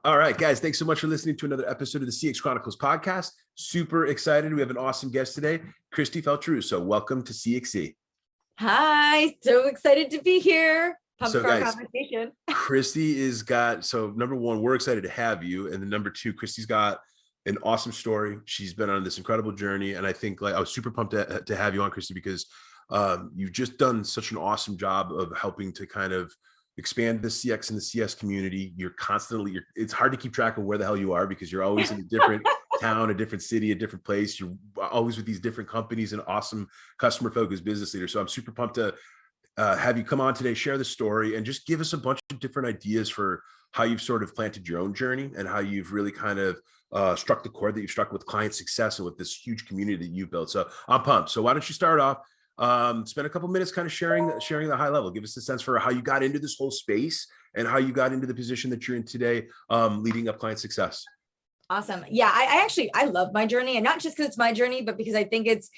All right, guys, thanks so much for listening to another episode of the CX Chronicles Podcast. Super excited. We have an awesome guest today, Kristi Faltorusso. Welcome to CXC. Hi, so excited to be here. Pumped So for our guys, conversation. number one, we're excited to have you. And then number two, Kristi's got an awesome story. She's been on this incredible journey. And I think I was super pumped to have you on, Kristi, because you've just done such an awesome job of helping to kind of expand the CX and the CS community. It's hard to keep track of where the hell you are because you're always in a different town, a different city, a different place. You're always with these different companies and awesome customer focused business leaders. So I'm super pumped to have you come on today, share the story, and just give us a bunch of different ideas for how you've sort of planted your own journey and how you've really kind of struck the chord that you've struck with client success and with this huge community that you've built. So I'm pumped. So why don't you start off? Spend a couple minutes kind of sharing the high level. Give us a sense for how you got into this whole space and how you got into the position that you're in today, leading up client success. Awesome. Yeah, I love my journey, and not just because it's my journey, but because I think it's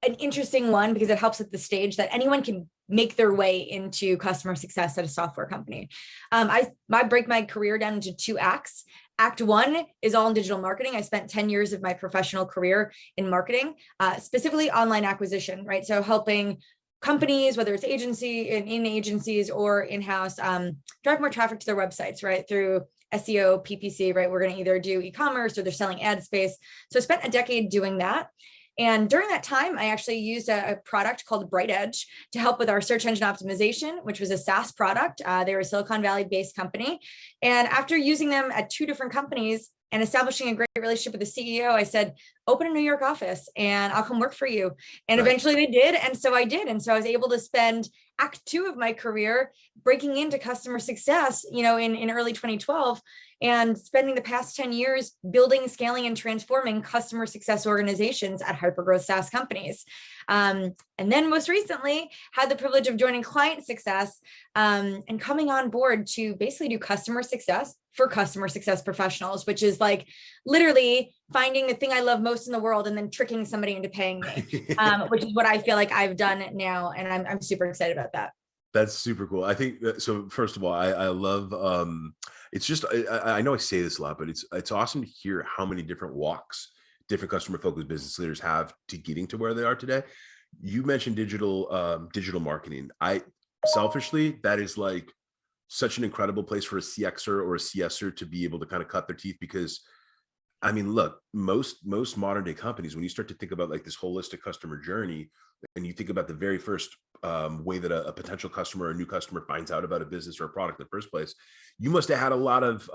an interesting one because it helps at the stage that anyone can make their way into customer success at a software company. I break my career down into two acts. Act one is all in digital marketing. I spent 10 years of my professional career in marketing, specifically online acquisition, right? So helping companies, whether it's in agencies or in-house, drive more traffic to their websites, right? Through SEO, PPC, right? We're going to either do e-commerce or they're selling ad space. So I spent a decade doing that. And during that time, I actually used a product called Bright Edge to help with our search engine optimization, which was a SaaS product. They were a Silicon Valley-based company. And after using them at two different companies and establishing a great relationship with the CEO, I said, open a New York office and I'll come work for you. And eventually they did. And so I did. And so I was able to spend act two of my career breaking into customer success, in early 2012, and spending the past 10 years building, scaling, and transforming customer success organizations at hypergrowth SaaS companies. And then most recently had the privilege of joining ClientSuccess and coming on board to basically do customer success for customer success professionals, which is like literally finding the thing I love most in the world and then tricking somebody into paying me, which is what I feel like I've done now. And I'm super excited about that. That's super cool. I think that, so first of all, I love, it's just, I know I say this a lot, but it's awesome to hear how many different walks different customer focused business leaders have to getting to where they are today. You mentioned digital marketing. Selfishly, that is like such an incredible place for a CXer or a CSer to be able to kind of cut their teeth, because I mean, look, most modern day companies, when you start to think about like this holistic customer journey, and you think about the very first way that a potential customer or a new customer finds out about a business or a product in the first place, you must have had a lot of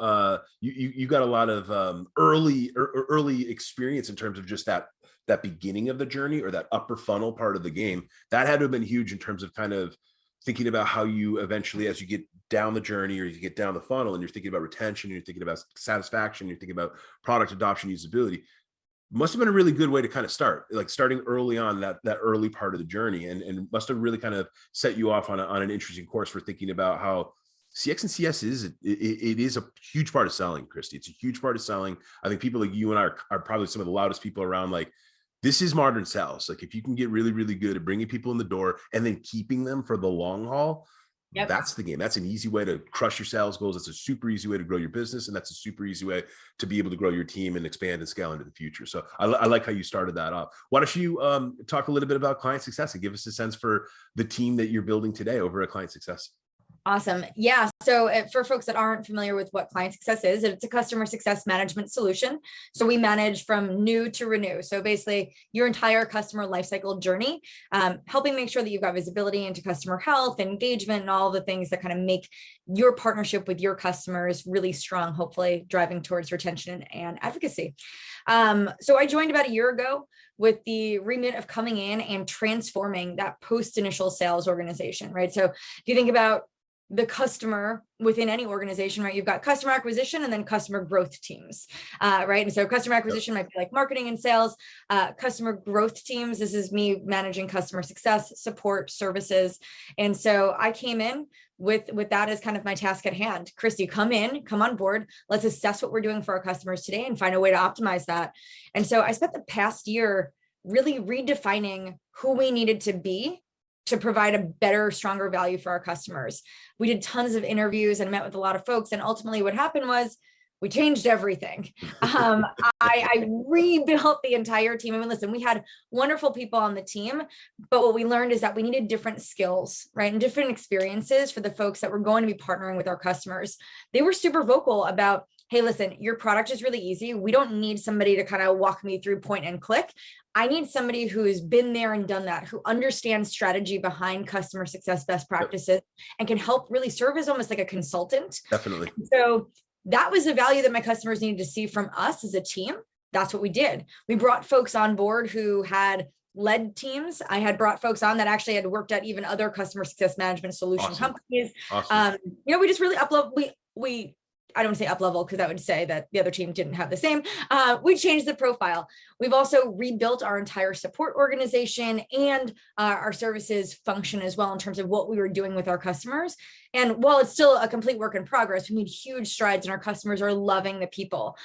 you got a lot of early experience in terms of just that beginning of the journey, or that upper funnel part of the game. That had to have been huge in terms of kind of thinking about how you eventually, as you get down the journey or you get down the funnel and you're thinking about retention, you're thinking about satisfaction, you're thinking about product adoption, usability, must have been a really good way to kind of start, like starting early on that early part of the journey, and must have really kind of set you off on an interesting course for thinking about how CX and CS it is a huge part of selling, Kristi. It's a huge part of selling. I think people like you and I are probably some of the loudest people around. Like, this is modern sales. Like, if you can get really, really good at bringing people in the door and then keeping them for the long haul, yep, that's the game. That's an easy way to crush your sales goals. It's a super easy way to grow your business. And that's a super easy way to be able to grow your team and expand and scale into the future. So I like how you started that off. Why don't you talk a little bit about client success and give us a sense for the team that you're building today over at Client Success? Awesome. Yeah. So for folks that aren't familiar with what ClientSuccess is, it's a customer success management solution. So we manage from new to renew. So basically your entire customer lifecycle journey, helping make sure that you've got visibility into customer health, engagement, and all the things that kind of make your partnership with your customers really strong, hopefully driving towards retention and advocacy. So I joined about a year ago with the remit of coming in and transforming that post-initial sales organization, right? So if you think about the customer within any organization, right? You've got customer acquisition and then customer growth teams, right? And so customer acquisition might be like marketing and sales, customer growth teams. This is me managing customer success, support, services. And so I came in with that as kind of my task at hand. Kristi, come on board. Let's assess what we're doing for our customers today and find a way to optimize that. And so I spent the past year really redefining who we needed to be to provide a better, stronger value for our customers. We did tons of interviews and met with a lot of folks. And ultimately what happened was we changed everything. I rebuilt the entire team. I mean, listen, we had wonderful people on the team, but what we learned is that we needed different skills, right? And different experiences for the folks that were going to be partnering with our customers. They were super vocal about, hey, listen, your product is really easy. We don't need somebody to kind of walk me through point and click. I need somebody who's been there and done that, who understands strategy behind customer success best practices and can help really serve as almost like a consultant. Definitely. So that was the value that my customers needed to see from us as a team. That's what we did. We brought folks on board who had led teams. I had brought folks on that actually had worked at even other customer success management solution companies. Awesome. We just really we I don't say up level because that would say that the other team didn't have the same. We changed the profile. We've also rebuilt our entire support organization and our services function as well in terms of what we were doing with our customers. And while it's still a complete work in progress, we made huge strides and our customers are loving the people.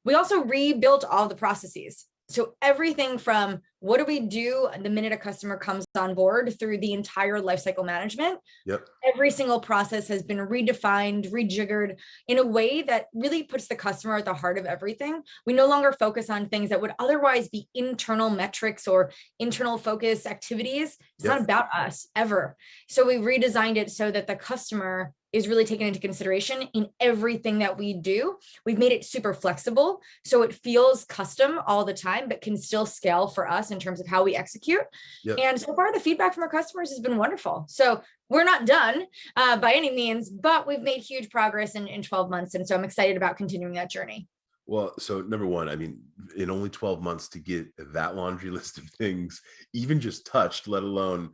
We also rebuilt all the processes. So everything from what do we do the minute a customer comes on board through the entire lifecycle management. Yep. Every single process has been redefined, rejiggered in a way that really puts the customer at the heart of everything. We no longer focus on things that would otherwise be internal metrics or internal focus activities. It's not about us ever. So we redesigned it so that the customer is really taken into consideration in everything that we do. We've made it super flexible, so it feels custom all the time, but can still scale for us in terms of how we execute. Yep. And so far, the feedback from our customers has been wonderful. So we're not done by any means, but we've made huge progress in 12 months. And so I'm excited about continuing that journey. Well, so number one, I mean, in only 12 months to get that laundry list of things, even just touched, let alone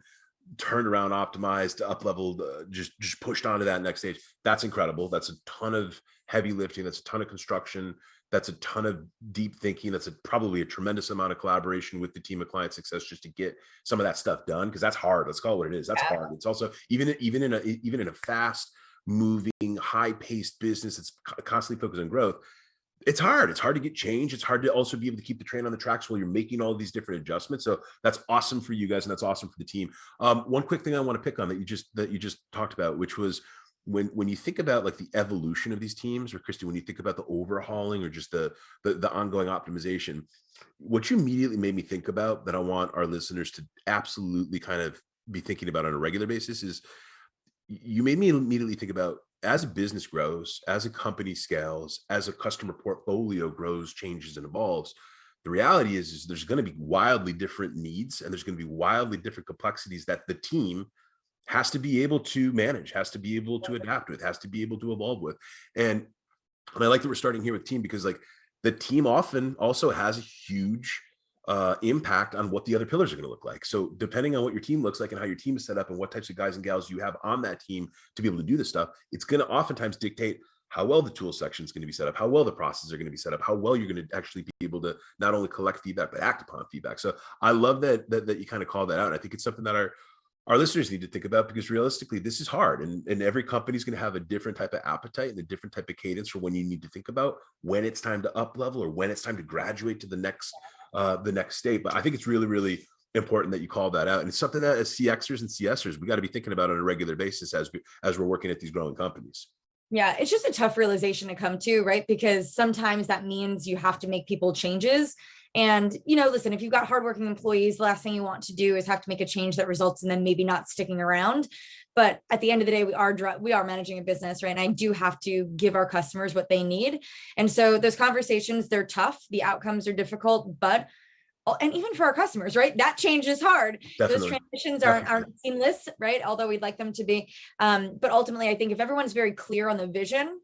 turned around, optimized, up leveled, just pushed onto that next stage. That's incredible. That's a ton of heavy lifting. That's a ton of construction. That's a ton of deep thinking. That's probably a tremendous amount of collaboration with the team of ClientSuccess just to get some of that stuff done. Because that's hard. Let's call it what it is. That's hard. It's also even in a fast moving, high paced business that's constantly focused on growth. It's hard. It's hard to get change. It's hard to also be able to keep the train on the tracks while you're making all these different adjustments. So that's awesome for you guys, and that's awesome for the team. One quick thing I want to pick on that you just talked about, which was when you think about like the evolution of these teams, or Kristi, when you think about the overhauling or just the ongoing optimization, what you immediately made me think about that I want our listeners to absolutely kind of be thinking about on a regular basis is you made me immediately think about, as a business grows, as a company scales, as a customer portfolio grows, changes, and evolves, the reality is there's going to be wildly different needs, and there's going to be wildly different complexities that the team has to be able to manage, has to be able to adapt with, has to be able to evolve with. And I like that we're starting here with team, because like the team often also has a huge impact on what the other pillars are going to look like. So depending on what your team looks like and how your team is set up and what types of guys and gals you have on that team to be able to do this stuff, it's going to oftentimes dictate how well the tool section is going to be set up, how well the processes are going to be set up, how well you're going to actually be able to not only collect feedback, but act upon feedback. So I love that you kind of call that out. I think it's something that our listeners need to think about, because realistically, this is hard, and every company is going to have a different type of appetite and a different type of cadence for when you need to think about when it's time to up level or when it's time to graduate to the next state. But I think it's really, really important that you call that out. And it's something that as CXers and CSers, we got to be thinking about on a regular basis as we're working at these growing companies. Yeah, it's just a tough realization to come to, right? Because sometimes that means you have to make people changes. And, listen, if you've got hardworking employees, the last thing you want to do is have to make a change that results in them maybe not sticking around. But at the end of the day, we are managing a business, right? And I do have to give our customers what they need. And so those conversations, they're tough. The outcomes are difficult, and even for our customers, right? That change is hard. Definitely. Those transitions aren't seamless, right? Although we'd like them to be. But ultimately, I think if everyone's very clear on the vision,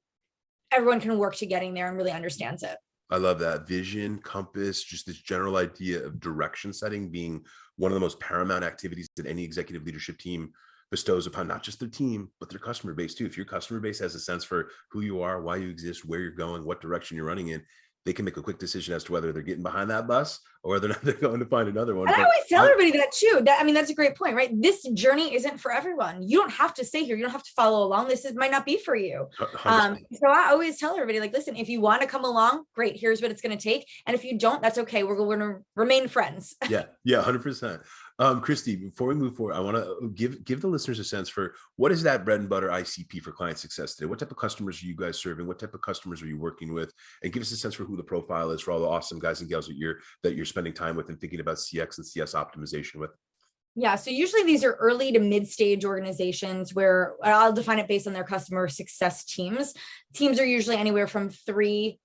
everyone can work to getting there and really understands it. I love that. Vision, compass, just this general idea of direction setting being one of the most paramount activities that any executive leadership team bestows upon not just their team, but their customer base too. If your customer base has a sense for who you are, why you exist, where you're going, what direction you're running in, they can make a quick decision as to whether they're getting behind that bus or whether or not they're going to find another one. And I always tell everybody that too. That's a great point, right? This journey isn't for everyone. You don't have to stay here. You don't have to follow along. Might not be for you. So I always tell everybody, like, listen, if you want to come along, great. Here's what it's going to take. And if you don't, that's okay. We're going to remain friends. Yeah, 100%. Kristi, before we move forward, I want to give the listeners a sense for what is that bread and butter ICP for client success today? What type of customers are you guys serving? What type of customers are you working with? And give us a sense for who the profile is for all the awesome guys and gals that you're spending time with and thinking about CX and CS optimization with. Yeah, so usually these are early to mid-stage organizations where I'll define it based on their customer success teams. Teams are usually anywhere from 3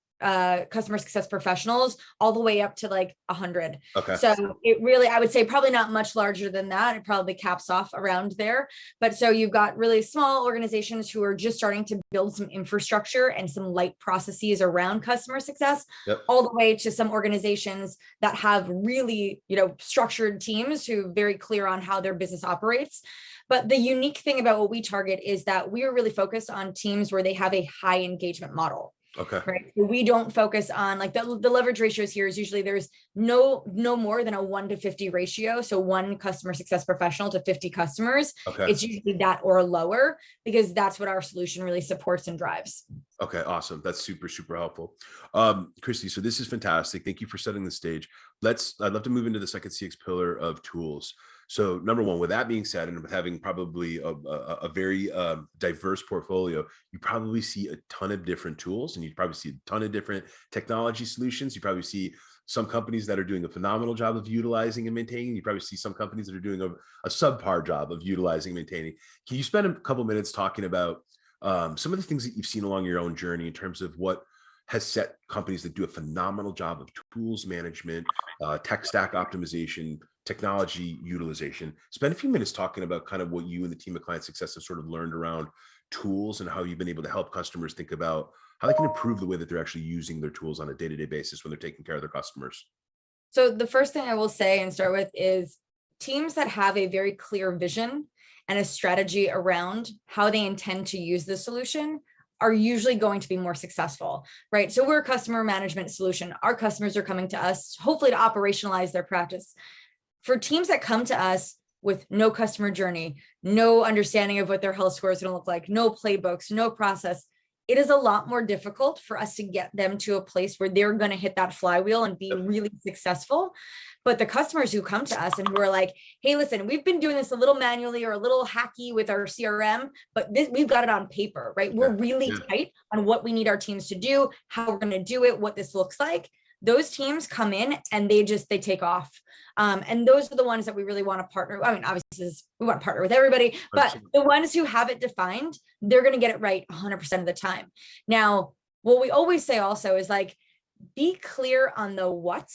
customer success professionals all the way up to like 100. Okay. So it really, I would say probably not much larger than that. It probably caps off around there. But so you've got really small organizations who are just starting to build some infrastructure and some light processes around customer success, all the way to some organizations that have really, structured teams who are very clear on how their business operates. But the unique thing about what we target is that we are really focused on teams where they have a high engagement model. Okay. Right. So we don't focus on like the leverage ratios here is usually there's no more than a 1 to 50 ratio. So 1 customer success professional to 50 customers. Okay. It's usually that or lower because that's what our solution really supports and drives. Okay. Awesome. That's super, super helpful. Kristi, so this is fantastic. Thank you for setting the stage. I'd love to move into the second CX pillar of tools. So number one, with that being said, and with having probably a very diverse portfolio, you probably see a ton of different tools and you probably see a ton of different technology solutions. You probably see some companies that are doing a phenomenal job of utilizing and maintaining. You probably see some companies that are doing a subpar job of utilizing and maintaining. Can you spend a couple minutes talking about some of the things that you've seen along your own journey in terms of what has set companies that do a phenomenal job of tools management, tech stack optimization, technology utilization? Spend a few minutes talking about kind of what you and the team of Client Success have sort of learned around tools and how you've been able to help customers think about how they can improve the way that they're actually using their tools on a day-to-day basis when they're taking care of their customers. So the first thing I will say and start with is teams that have a very clear vision and a strategy around how they intend to use the solution are usually going to be more successful, right? So we're a customer management solution. Our customers are coming to us, hopefully to operationalize their practice. For teams that come to us with no customer journey, no understanding of what their health score is going to look like, no playbooks, no process, it is a lot more difficult for us to get them to a place where they're going to hit that flywheel and be really successful. But the customers who come to us and who are like, hey, listen, we've been doing this a little manually or a little hacky with our CRM, but we've got it on paper, right? We're really tight on what we need our teams to do, how we're going to do it, what this looks like. Those teams come in and they take off. And those are the ones that we really want to partner. I mean, obviously we want to partner with everybody, but the ones who have it defined, they're going to get it right 100% of the time. Now, what we always say also is like, be clear on the what,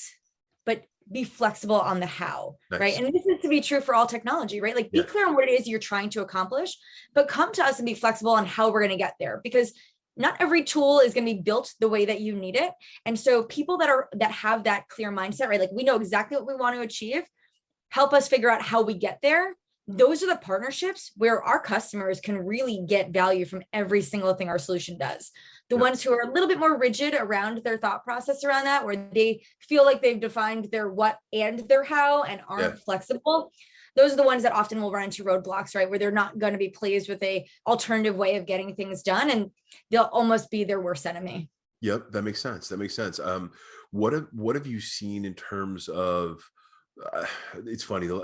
but be flexible on the how, right? And this is to be true for all technology, right? Like be clear on what it is you're trying to accomplish, but come to us and be flexible on how we're going to get there, because not every tool is going to be built the way that you need it. And so people that have that clear mindset, right? Like we know exactly what we want to achieve, help us figure out how we get there. Those are the partnerships where our customers can really get value from every single thing our solution does. The ones who are a little bit more rigid around their thought process around that, where they feel like they've defined their what and their how and aren't flexible, those are the ones that often will run into roadblocks, right? Where they're not going to be pleased with a alternative way of getting things done, and they'll almost be their worst enemy. Yep, that makes sense. What have you seen in terms of? It's funny. The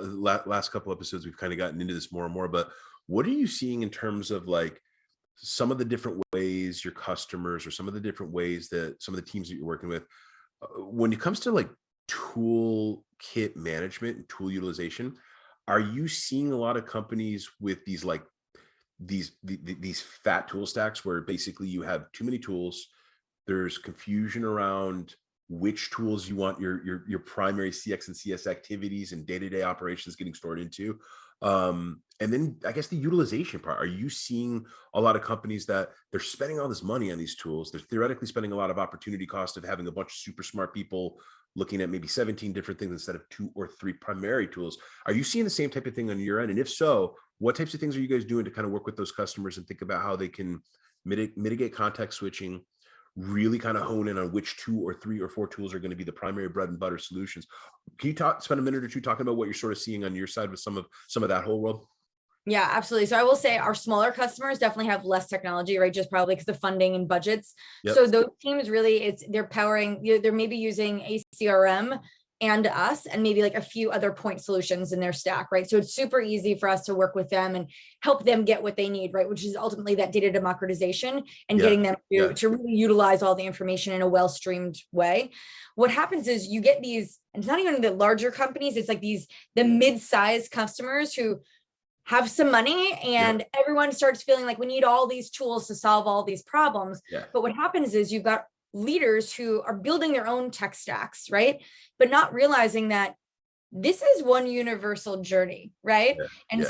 last couple episodes we've kind of gotten into this more and more, but what are you seeing in terms of like some of the different ways your customers, or some of the different ways that some of the teams that you're working with, when it comes to like tool kit management and tool utilization? Are you seeing a lot of companies with these like these fat tool stacks where basically you have too many tools? There's confusion around which tools you want your primary CX and CS activities and day-to-day operations getting stored into. And then I guess the utilization part. Are you seeing a lot of companies that they're spending all this money on these tools? They're theoretically spending a lot of opportunity cost of having a bunch of super smart people looking at maybe 17 different things instead of 2 or 3 primary tools. Are you seeing the same type of thing on your end? And if so, what types of things are you guys doing to kind of work with those customers and think about how they can mitigate context switching, really kind of hone in on which 2 or 3 or 4 tools are going to be the primary bread and butter solutions? Can you spend a minute or two talking about what you're sort of seeing on your side with some of that whole world? Yeah, absolutely. So I will say our smaller customers definitely have less technology, right? Just probably because of funding and budgets. So those teams really, they're maybe using a CRM and us, and maybe like a few other point solutions in their stack, right? So it's super easy for us to work with them and help them get what they need, right? Which is ultimately that data democratization and getting them to really utilize all the information in a well-streamed way. What happens is you get these, and it's not even the larger companies, it's like the mid-sized customers who have some money, and everyone starts feeling like we need all these tools to solve all these problems. But what happens is you've got leaders who are building their own tech stacks, right? But not realizing that this is one universal journey, right?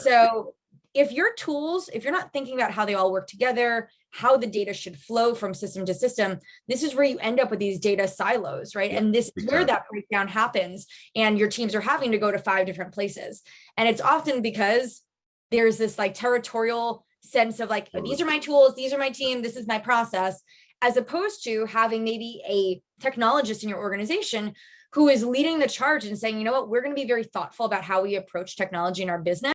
So if your tools, if you're not thinking about how they all work together, how the data should flow from system to system, this is where you end up with these data silos, right? And this is where that breakdown happens. And your teams are having to go to 5 different places. And it's often because there's this like territorial sense of like, these are my tools, these are my team, this is my process, as opposed to having maybe a technologist in your organization who is leading the charge and saying, you know what, we're going to be very thoughtful about how we approach technology in our business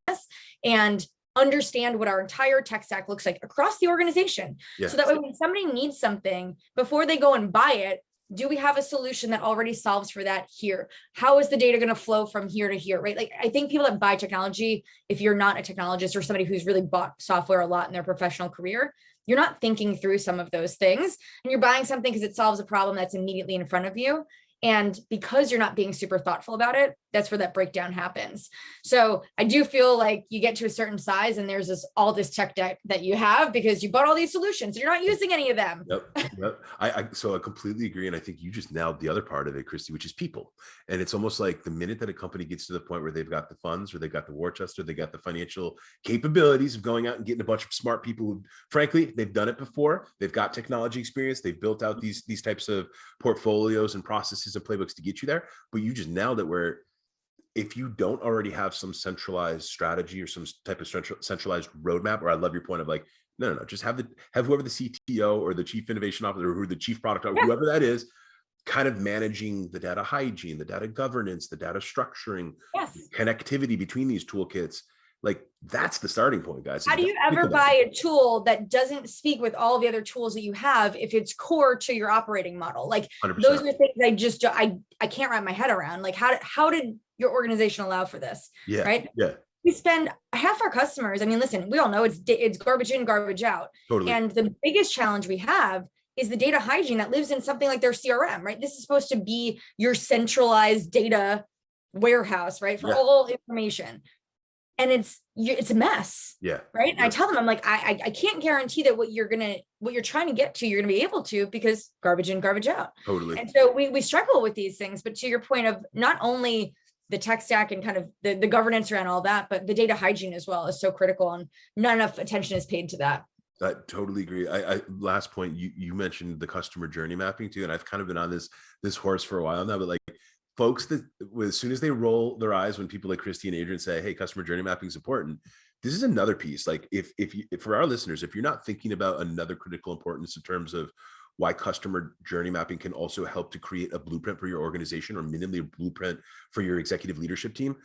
and understand what our entire tech stack looks like across the organization. So that way, when somebody needs something, before they go and buy it, do we have a solution that already solves for that here? How is the data going to flow from here to here, right? Like, I think people that buy technology, if you're not a technologist or somebody who's really bought software a lot in their professional career, you're not thinking through some of those things, and you're buying something because it solves a problem that's immediately in front of you. And because you're not being super thoughtful about it, that's where that breakdown happens. So I do feel like you get to a certain size and there's all this tech debt that you have because you bought all these solutions and you're not using any of them. So I completely agree. And I think you just nailed the other part of it, Kristi, which is people. And it's almost like the minute that a company gets to the point where they've got the funds, or they've got the war chest, or they got the financial capabilities of going out and getting a bunch of smart people who, frankly, they've done it before. They've got technology experience. They've built out these types of portfolios and processes and playbooks to get you there. But you just nailed it, where if you don't already have some centralized strategy or some type of centralized roadmap, or I love your point of like, no, just have whoever the CTO or the chief innovation officer or the chief product officer, whoever that is, kind of managing the data hygiene, the data governance, the data structuring, connectivity between these toolkits. Like, that's the starting point, guys. How do you ever buy a tool that doesn't speak with all the other tools that you have if it's core to your operating model? Like 100%. Those are things I can't wrap my head around. Like, how did your organization allow for this? Right? We spend half our customers. I mean, listen, we all know it's garbage in, garbage out. Totally. And the biggest challenge we have is the data hygiene that lives in something like their CRM, right? This is supposed to be your centralized data warehouse, right? For all information. And it's a mess. Right. And I tell them, I'm like, I can't guarantee that what you're trying to get to, you're going to be able to, because garbage in, garbage out. Totally. And so we struggle with these things, but to your point of not only the tech stack and kind of the governance around all that, but the data hygiene as well is so critical, and not enough attention is paid to that. I totally agree. I last point, you mentioned the customer journey mapping too. And I've kind of been on this horse for a while now, but like, folks that as soon as they roll their eyes when people like Kristi and Adrian say, hey, customer journey mapping is important, this is another piece. Like, if for our listeners, if you're not thinking about another critical importance in terms of why customer journey mapping can also help to create a blueprint for your organization, or minimally a blueprint for your executive leadership team,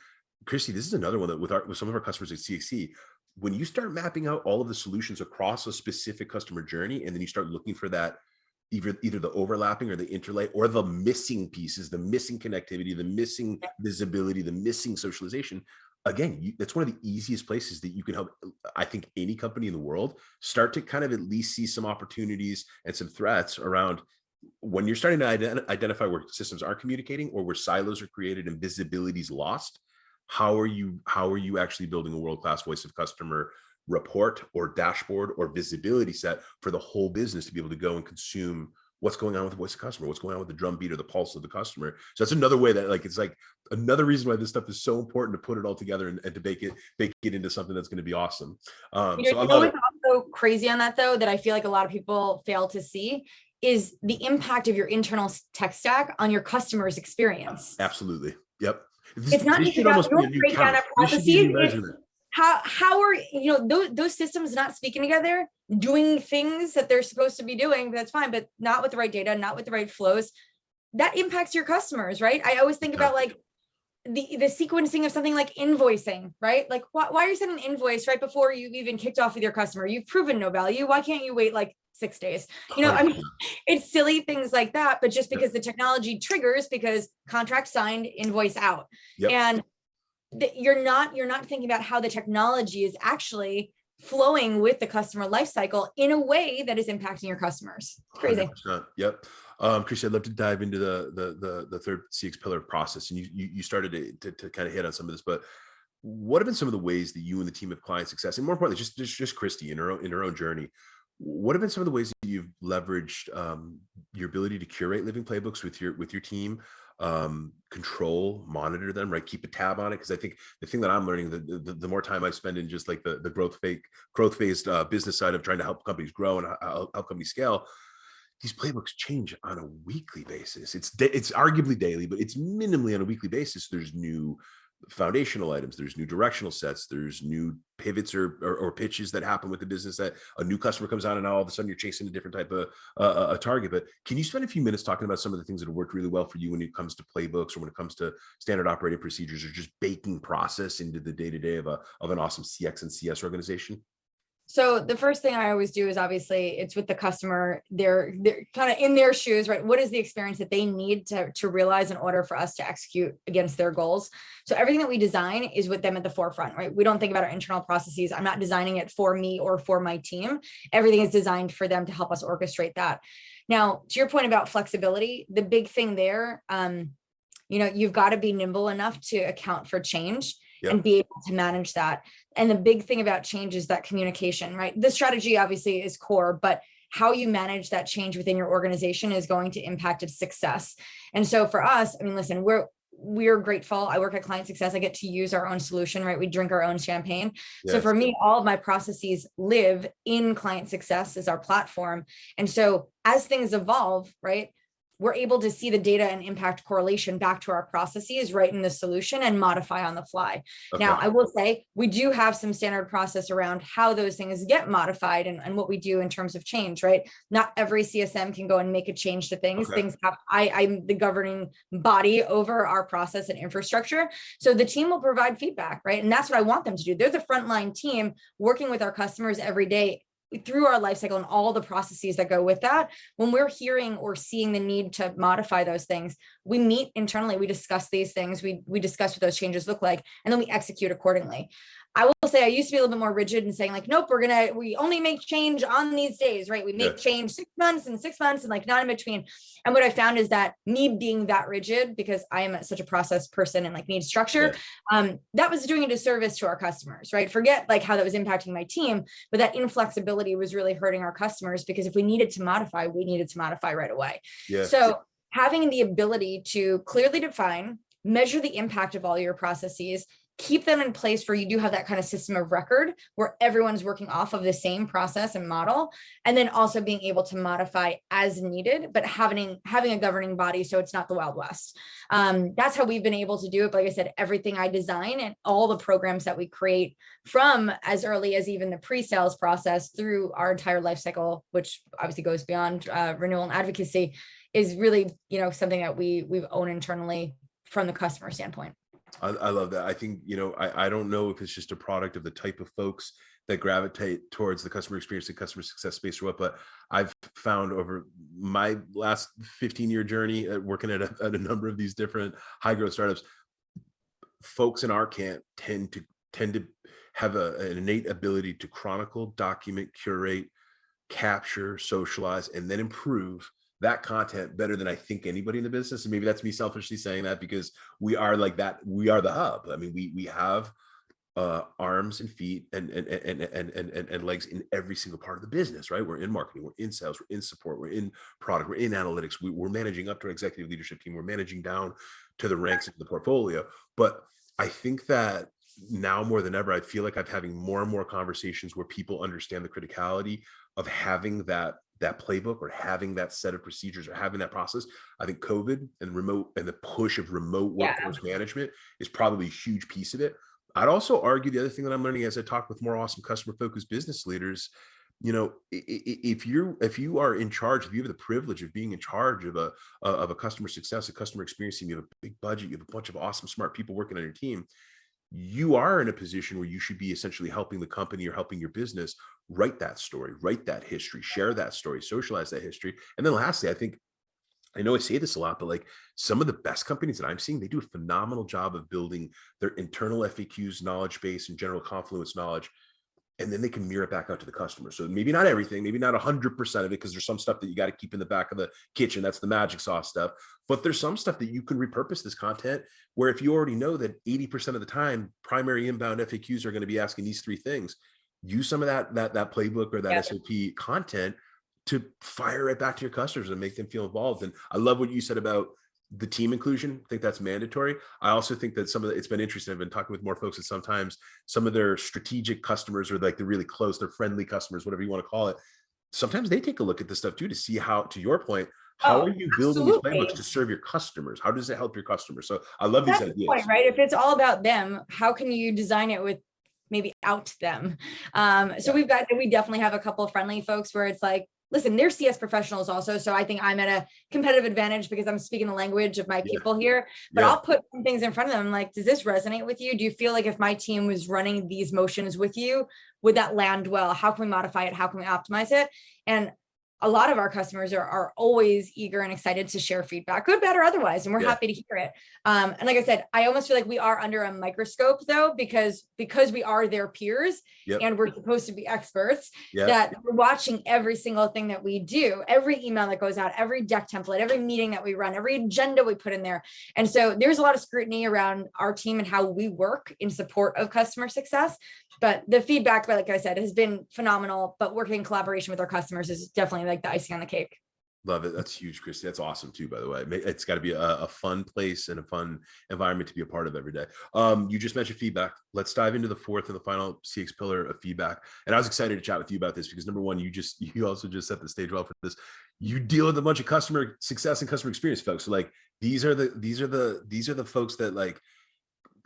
Kristi, this is another one that with some of our customers at CXC, when you start mapping out all of the solutions across a specific customer journey, and then you start looking for that either the overlapping or the interlay or the missing pieces, the missing connectivity, the missing visibility, the missing socialization. Again, that's one of the easiest places that you can help, I think, any company in the world start to kind of at least see some opportunities and some threats around when you're starting to identify where systems aren't communicating or where silos are created and visibility is lost. How are you actually building a world-class voice of customer report or dashboard or visibility set for the whole business to be able to go and consume what's going on with the voice of customer, what's going on with the drumbeat or the pulse of the customer? So that's another way that, like, it's like another reason why this stuff is so important to put it all together and to bake it into something that's going to be awesome. So what's also crazy on that, though, that I feel like a lot of people fail to see is the impact of your internal tech stack on your customer's experience. Absolutely. Yep. It's not just about breakdown of processes. How are those systems not speaking together, doing things that they're supposed to be doing? That's fine, but not with the right data, not with the right flows. That impacts your customers, right? I always think about like the sequencing of something like invoicing, right? Like, why are you sending an invoice right before you've even kicked off with your customer? You've proven no value. Why can't you wait like 6 days. I mean, 100%. it's silly things like that, but just because the technology triggers, because contract signed, invoice out. Yep. And you're not thinking about how the technology is actually flowing with the customer lifecycle in a way that is impacting your customers. It's crazy. 100%. Yep. Kristi, I'd love to dive into the third CX pillar of process, and you started to kind of hit on some of this, but what have been some of the ways that you and the team of Client Success, and more importantly, just Kristi in her own journey, what have been some of the ways that you've leveraged your ability to curate living playbooks with your team, control, monitor them, right? Keep a tab on it. Because I think the thing that I'm learning, the more time I spend in just like the growth-phased business side of trying to help companies grow and help companies scale, these playbooks change on a weekly basis. It's arguably daily, but it's minimally on a weekly basis. There's new foundational items, there's new directional sets, there's new pivots or pitches that happen with the business, that a new customer comes on and now all of a sudden you're chasing a different type of a target. But can you spend a few minutes talking about some of the things that have worked really well for you when it comes to playbooks, or when it comes to standard operating procedures, or just baking process into the day-to-day of an awesome CX and CS organization? So the first thing I always do is, obviously, it's with the customer. They're kind of in their shoes, right? What is the experience that they need to realize in order for us to execute against their goals? So everything that we design is with them at the forefront, right? We don't think about our internal processes. I'm not designing it for me or for my team. Everything is designed for them to help us orchestrate that. Now, to your point about flexibility, the big thing there, you've got to be nimble enough to account for change. Yep. And be able to manage that. And the big thing about change is that communication, right? The strategy obviously is core, but how you manage that change within your organization is going to impact its success. And so for us, I mean, listen, we're grateful. I work at Client Success. I get to use our own solution, right? We drink our own champagne. Yes. So for me, all of my processes live in Client Success as our platform. And so as things evolve, right, we're able to see the data and impact correlation back to our processes right in the solution and modify on the fly. Okay. Now, I will say we do have some standard process around how those things get modified and what we do in terms of change, right? Not every CSM can go and make a change to things. Okay. Things have, I'm the governing body over our process and infrastructure. So the team will provide feedback, right? And that's what I want them to do. They're the frontline team working with our customers every day through our life cycle and all the processes that go with that. When we're hearing or seeing the need to modify those things, we meet internally, we discuss these things, we discuss what those changes look like, and then we execute accordingly. I will say I used to be a little bit more rigid and saying like, nope, we only make change on these days, right? We make change 6 months and 6 months and like not in between. And what I found is that me being that rigid, because I am such a process person and like need structure, that was doing a disservice to our customers, right? Forget like how that was impacting my team, but that inflexibility was really hurting our customers, because if we needed to modify, we needed to modify right away. Yeah. So having the ability to clearly define, measure the impact of all your processes, keep them in place where you do have that kind of system of record where everyone's working off of the same process and model, and then also being able to modify as needed, but having a governing body so it's not the Wild West. That's how we've been able to do it. But like I said, everything I design and all the programs that we create, from as early as even the pre-sales process through our entire life cycle, which obviously goes beyond renewal and advocacy, is really something that we've owned internally from the customer standpoint. I love that. I think, I don't know if it's just a product of the type of folks that gravitate towards the customer experience and customer success space or what, but I've found over my last 15-year journey at working at a number of these different high growth startups, folks in our camp tend to have an innate ability to chronicle, document, curate, capture, socialize, and then improve that content better than I think anybody in the business. And maybe that's me selfishly saying that, because we are like that. We are the hub. I mean, we have arms and feet and legs in every single part of the business, right? We're in marketing, we're in sales, we're in support, we're in product, we're in analytics, we're managing up to an executive leadership team, we're managing down to the ranks of the portfolio. But I think that now more than ever, I feel like I'm having more and more conversations where people understand the criticality of having that playbook, or having that set of procedures, or having that process. I think COVID and the push of remote workforce management is probably a huge piece of it. I'd also argue the other thing that I'm learning as I talk with more awesome customer focused business leaders, if you are in charge, if you have the privilege of being in charge of a customer success, a customer experience team, you have a big budget, you have a bunch of awesome, smart people working on your team, you are in a position where you should be essentially helping the company or helping your business write that story, write that history, share that story, socialize that history. And then lastly, I know I say this a lot, but like some of the best companies that I'm seeing, they do a phenomenal job of building their internal FAQs, knowledge base, and general confluence knowledge. And then they can mirror it back out to the customer. So maybe not everything, maybe not 100% of it, because there's some stuff that you got to keep in the back of the kitchen. That's the magic sauce stuff. But there's some stuff that you can repurpose this content where if you already know that 80% of the time, primary inbound FAQs are going to be asking these three things, use some of that playbook or that SOP content to fire it back to your customers and make them feel involved. And I love what you said about the team inclusion. I think that's mandatory. I also think that it's been interesting. I've been talking with more folks that sometimes some of their strategic customers or like the really close, their friendly customers, whatever you want to call it. Sometimes they take a look at this stuff too, to see how, to your point, how are you building these playbooks to serve your customers? How does it help your customers? So I love these ideas. Point, right? If it's all about them, how can you design it with maybe out them? So we definitely have a couple of friendly folks where it's like, listen, they're CS professionals also. So I think I'm at a competitive advantage because I'm speaking the language of my people here, but I'll put some things in front of them. Like, does this resonate with you? Do you feel like if my team was running these motions with you, would that land well? How can we modify it? How can we optimize it? And a lot of our customers are always eager and excited to share feedback, good, bad, or otherwise. And we're happy to hear it. And like I said, I almost feel like we are under a microscope though, because we are their peers and we're supposed to be experts, that we're watching every single thing that we do, every email that goes out, every deck template, every meeting that we run, every agenda we put in there. And so there's a lot of scrutiny around our team and how we work in support of customer success. But the feedback, like I said, has been phenomenal, but working in collaboration with our customers is definitely like the icing on the cake. Love it. That's huge, Kristi. That's awesome too, by the way. It's got to be a fun place and a fun environment to be a part of every day. You just mentioned feedback. Let's dive into the fourth and the final CX pillar of feedback. And I was excited to chat with you about this because number one, you also just set the stage well for this. You deal with a bunch of customer success and customer experience folks. So like these are the folks that like,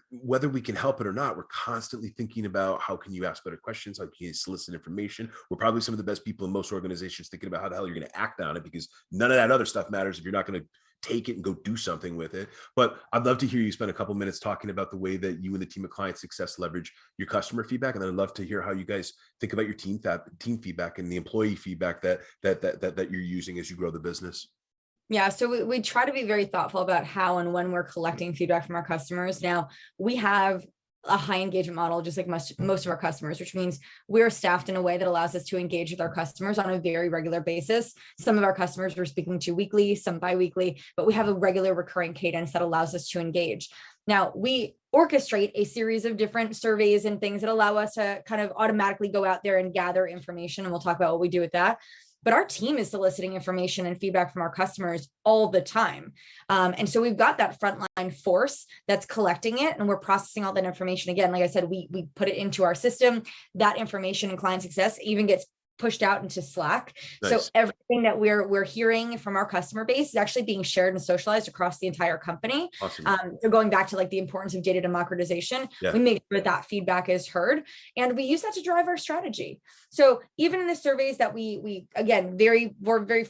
whether we can help it or not, we're constantly thinking about how can you ask better questions, how can you solicit information. We're probably some of the best people in most organizations thinking about how the hell you're going to act on it, because none of that other stuff matters if you're not going to take it and go do something with it. But I'd love to hear you spend a couple minutes talking about the way that you and the team of Client Success leverage your customer feedback. And then I'd love to hear how you guys think about your team feedback and the employee feedback that you're using as you grow the business. Yeah, so we try to be very thoughtful about how and when we're collecting feedback from our customers. Now, we have a high engagement model, just like most of our customers, which means we're staffed in a way that allows us to engage with our customers on a very regular basis. Some of our customers we're speaking to weekly, some biweekly, but we have a regular recurring cadence that allows us to engage. Now, we orchestrate a series of different surveys and things that allow us to kind of automatically go out there and gather information, and we'll talk about what we do with that. But our team is soliciting information and feedback from our customers all the time. And so we've got that frontline force that's collecting it, and we're processing all that information. Again, like I said, we put it into our system. That information in Client Success even gets pushed out into Slack. Nice. So everything that we're hearing from our customer base is actually being shared and socialized across the entire company. Awesome. So going back to like the importance of data democratization, we make sure that feedback is heard, and we use that to drive our strategy. So even in the surveys that we again, we're very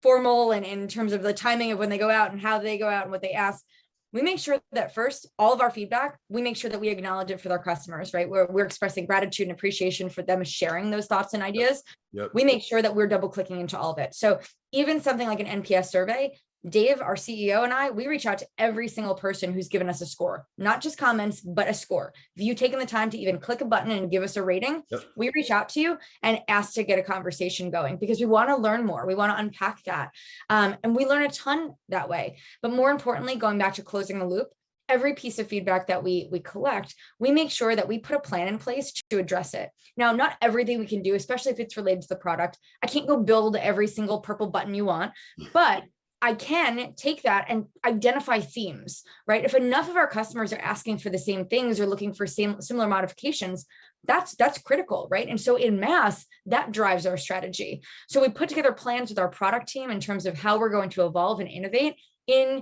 formal and in terms of the timing of when they go out and how they go out and what they ask, we make sure that first, all of our feedback, we make sure that we acknowledge it for our customers, right? We're expressing gratitude and appreciation for them sharing those thoughts and ideas. Yep. We make sure that we're double clicking into all of it. So even something like an NPS survey, Dave, our CEO, and I, we reach out to every single person who's given us a score, not just comments, but a score. If you've taken the time to even click a button and give us a rating, we reach out to you and ask to get a conversation going because we want to learn more. We want to unpack that. And we learn a ton that way. But more importantly, going back to closing the loop, every piece of feedback that we collect, we make sure that we put a plan in place to address it. Now, not everything we can do, especially if it's related to the product. I can't go build every single purple button you want, but I can take that and identify themes, right? If enough of our customers are asking for the same things or looking for similar modifications, that's critical, right? And so in mass, that drives our strategy. So we put together plans with our product team in terms of how we're going to evolve and innovate in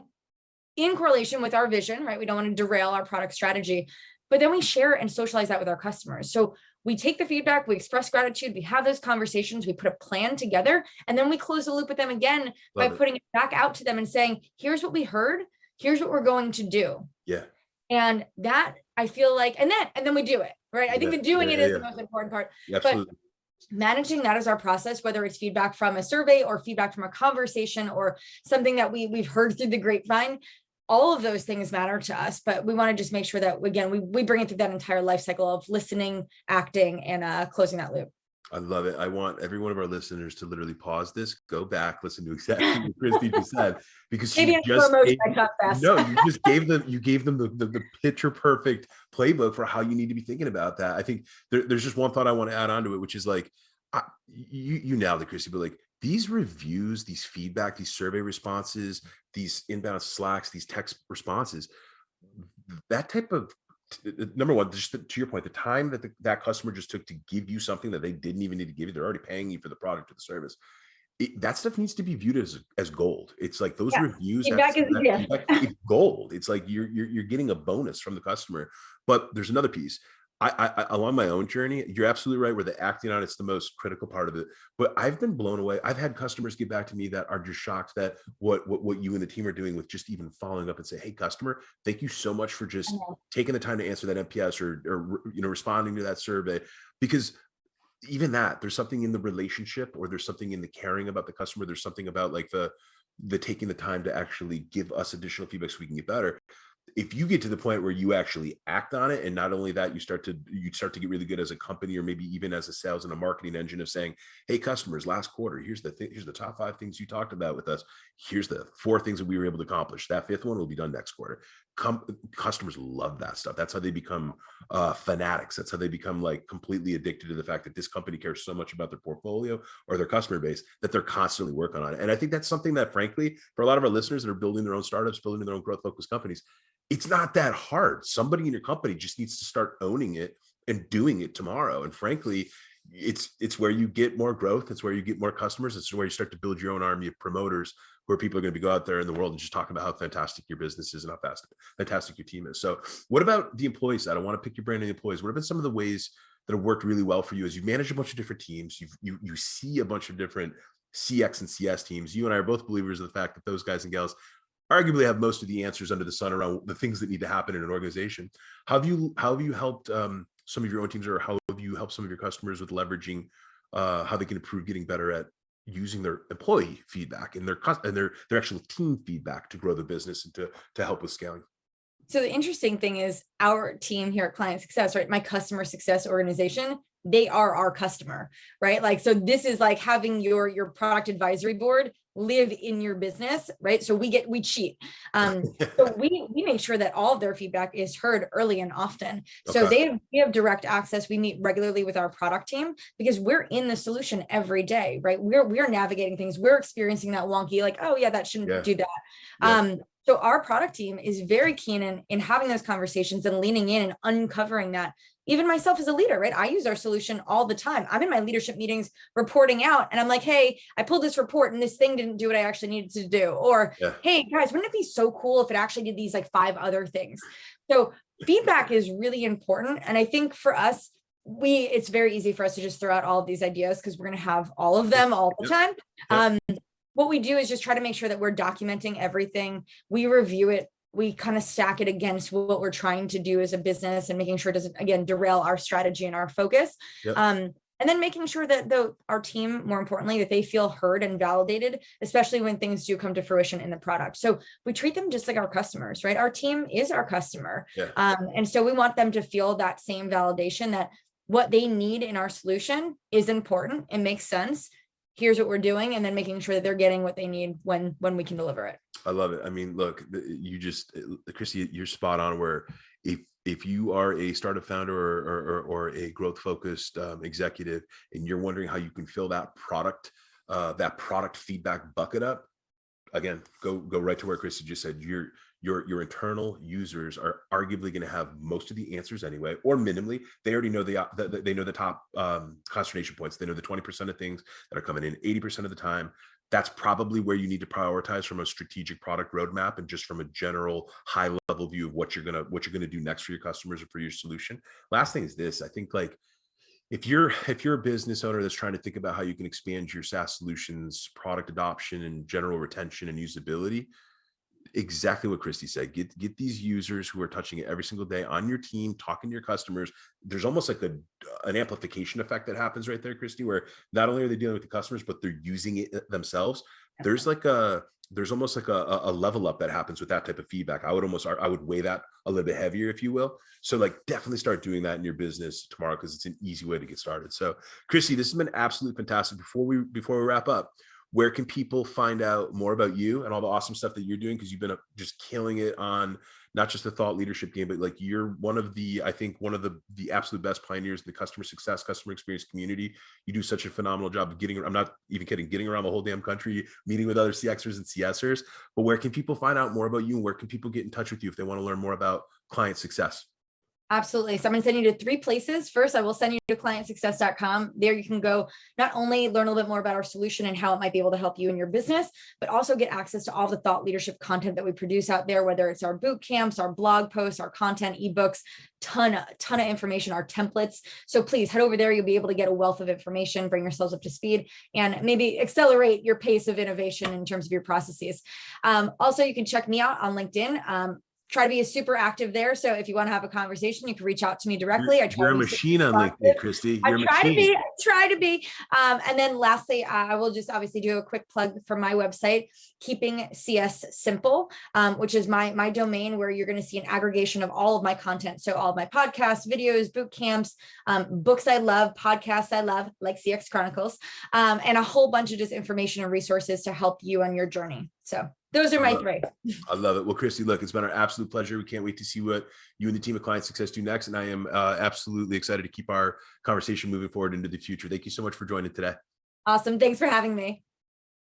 correlation with our vision, right? We don't want to derail our product strategy, but then we share and socialize that with our customers. So we take the feedback, we express gratitude, we have those conversations, we put a plan together, and then we close the loop with them again by putting it back out to them and saying, here's what we heard, here's what we're going to do. Yeah. And that I feel like, and then we do it, right? I think the doing it is the most important part. Absolutely. managing that as our process, whether it's feedback from a survey or feedback from a conversation or something that we've heard through the grapevine, all of those things matter to us, but we want to just make sure that, again, we bring it through that entire life cycle of listening, acting, and closing that loop. I love it. I want every one of our listeners to literally pause this, go back, listen to exactly what Kristi just said, because Maybe she just gave them the picture perfect playbook for how you need to be thinking about that. I think there's just one thought I want to add on to it, which is like, you nailed it, Kristi, but like these reviews, these feedback, these survey responses, these inbound Slacks, these text responses, that type of, number one, just to your point, the time that that customer just took to give you something that they didn't even need to give you, they're already paying you for the product or the service. That stuff needs to be viewed as gold. It's like those reviews, feedback is gold. It's like you're getting a bonus from the customer. But there's another piece. I along my own journey, you're absolutely right, where the acting on it's the most critical part of it. But I've been blown away. I've had customers get back to me that are just shocked that what you and the team are doing with just even following up and say, hey, customer, thank you so much for just taking the time to answer that NPS or responding to that survey. Because even that, there's something in the relationship, or there's something in the caring about the customer. There's something about like the taking the time to actually give us additional feedback so we can get better. If you get to the point where you actually act on it, and not only that, you start to get really good as a company, or maybe even as a sales and a marketing engine of saying, hey, customers, last quarter, here's the top 5 things you talked about with us. Here's the 4 things that we were able to accomplish. That 5th one will be done next quarter. Customers love that stuff. That's how they become fanatics. That's how they become like completely addicted to the fact that this company cares so much about their portfolio or their customer base that they're constantly working on it. And I think that's something that, frankly, for a lot of our listeners that are building their own startups, building their own growth focused companies, it's not that hard. Somebody in your company just needs to start owning it and doing it tomorrow. And frankly, it's where you get more growth. It's where you get more customers. It's where you start to build your own army of promoters, where people are going to go out there in the world and just talk about how fantastic your business is and how fantastic your team is. So what about the employee side? I want to pick your brain on the employees. What have been some of the ways that have worked really well for you as you manage a bunch of different teams? You see a bunch of different CX and CS teams. You and I are both believers of the fact that those guys and gals arguably have most of the answers under the sun around the things that need to happen in an organization. How have you helped some of your own teams, or how have you helped some of your customers with leveraging how they can improve getting better at using their employee feedback and their actual team feedback to grow the business and to help with scaling? So the interesting thing is our team here at ClientSuccess, right? My customer success organization, they are our customer, right? Like, so this is like having your product advisory board live in your business, right? So we cheat. So we make sure that all of their feedback is heard early and often. So we have direct access. We meet regularly with our product team because we're in the solution every day, right? We're navigating things. We're experiencing that wonky, like, oh yeah, that shouldn't do that. Yeah. So our product team is very keen in having those conversations and leaning in and uncovering that. Even myself as a leader, right? I use our solution all the time. I'm in my leadership meetings reporting out and I'm like, hey, I pulled this report and this thing didn't do what I actually needed to do. Or, hey guys, wouldn't it be so cool if it actually did these like 5 other things? So feedback is really important. And I think for us, it's very easy for us to just throw out all of these ideas because we're going to have all of them all the time. What we do is just try to make sure that we're documenting everything. We review it. We kind of stack it against what we're trying to do as a business and making sure it doesn't, again, derail our strategy and our focus. And then making sure that our team, more importantly, that they feel heard and validated, especially when things do come to fruition in the product. So we treat them just like our customers, right? Our team is our customer. And so we want them to feel that same validation that what they need in our solution is important. It makes sense. Here's what we're doing, and then making sure that they're getting what they need when we can deliver it. I love it. I mean, look, Kristi, you're spot on, where if you are a startup founder or a growth focused executive, and you're wondering how you can fill that product feedback bucket up, again, go right to where Kristi just said. Your internal users are arguably going to have most of the answers anyway, or minimally. They already know they know the top consternation points. They know the 20% of things that are coming in 80% of the time. That's probably where you need to prioritize from a strategic product roadmap and just from a general high level view of what you're gonna do next for your customers or for your solution. Last thing is this. I think, like, if you're a business owner that's trying to think about how you can expand your SaaS solutions, product adoption, and general retention and usability, Exactly what Kristi said. Get these users who are touching it every single day on your team, talking to your customers. There's almost like an amplification effect that happens right there, Kristi, where not only are they dealing with the customers, but they're using it themselves. There's almost like a level up that happens with that type of feedback. I would weigh that a little bit heavier, if you will. So like definitely start doing that in your business tomorrow, because it's an easy way to get started. So Kristi, this has been absolutely fantastic. Before we wrap up, where can people find out more about you and all the awesome stuff that you're doing? Because you've been just killing it on not just the thought leadership game, but like you're one of the absolute best pioneers in the customer success, customer experience community. You do such a phenomenal job of I'm not even kidding, getting around the whole damn country, meeting with other CXers and CSers. But where can people find out more about you, and where can people get in touch with you if they want to learn more about client success? Absolutely. So I'm going to send you to 3 places. First, I will send you to ClientSuccess.com. There you can go not only learn a little bit more about our solution and how it might be able to help you in your business, but also get access to all the thought leadership content that we produce out there, whether it's our boot camps, our blog posts, our content, ebooks, ton of information, our templates. So please head over there. You'll be able to get a wealth of information, bring yourselves up to speed, and maybe accelerate your pace of innovation in terms of your processes. Also, you can check me out on LinkedIn. Try to be super active there. So if you want to have a conversation, you can reach out to me directly. You're a machine on LinkedIn, Kristi. I try to be. And then lastly, I will just obviously do a quick plug for my website, Keeping CS Simple, which is my domain, where you're going to see an aggregation of all of my content. So all of my podcasts, videos, boot camps, books I love, podcasts I love, like CX Chronicles, and a whole bunch of just information and resources to help you on your journey. So those are my 3. I love it. Well, Kristi, look, it's been our absolute pleasure. We can't wait to see what you and the team at ClientSuccess do next. And I am absolutely excited to keep our conversation moving forward into the future. Thank you so much for joining today. Awesome. Thanks for having me.